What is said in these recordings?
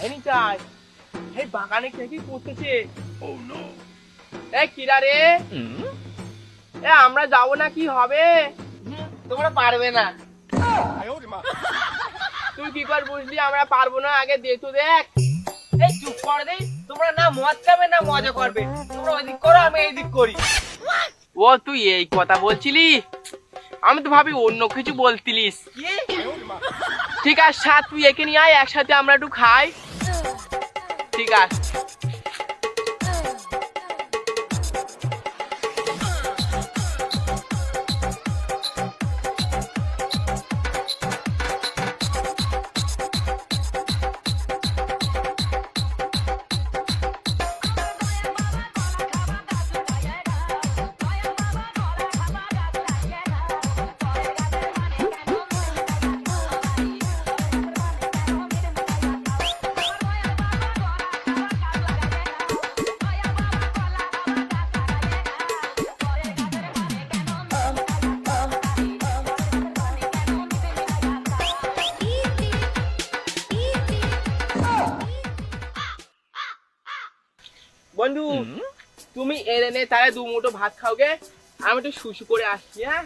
এনিটাই এই বাগানে কে কি করতেছে? কিরা রে, আমরা যাবো না কি হবে? তোমরা পারবে না। তুই কি করে বুঝলি আমরা পারবো না? আগে দে তো দেখ। এই চুপ করে দেই, তোমরা না মদ খাবে না মজা করবে। তোমরা ওইদিক করো, আমি এইদিক করি। ও তুই এই কথা বলছিলি? আমি তো ভাবি অন্য কিছু বলতিলিস। কি? ঠিক আছে সাত, তুই একে নিয়ে আয়, একসাথে আমরা একটু খাই। ঠিক আছে। বন্ধু তুমি এনে তাহলে দু মুঠো ভাত খাওগে, আমি একটু শুশু করে আসছি। হ্যাঁ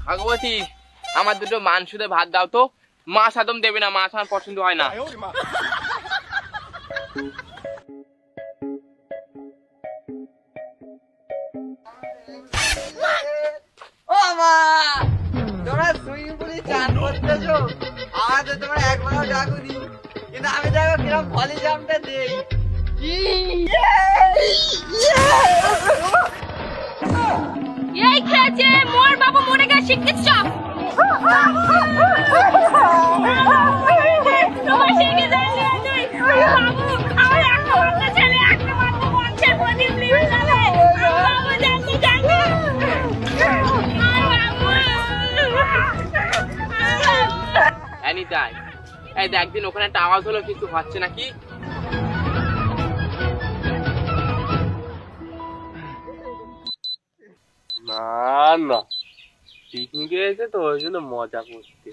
ভগবতী, আমার দুটো মাংসতে ভাত দাও তো। মাছ একদম দেবে না, মাছ আমার পছন্দ হয় না। ও মা, তোমরা সুইমিং পুলে চান করতেছো, আমাদের তোমরা একবারও ডাকুনি। কিন্তু আমি দেখো কিরম ভলি জাম্পটা দেই। এই খেয়েছে মোর বাবা মরে গেছে শিক্ষিত সব। তোমার শিখে যাইলে তুই বাবু আমার একটা মাত্র ছেলে, একটা মাত্র বংশের প্রদীপ নিয়ে যাবে। বাবু জানতে জানতে এনিটাই এই দেখ দিন ওখানে একটা আওয়াজ হলো, কিছু হচ্ছে নাকি? না না, পিকনিকে এসে তো ওই জন্য মজা করতে।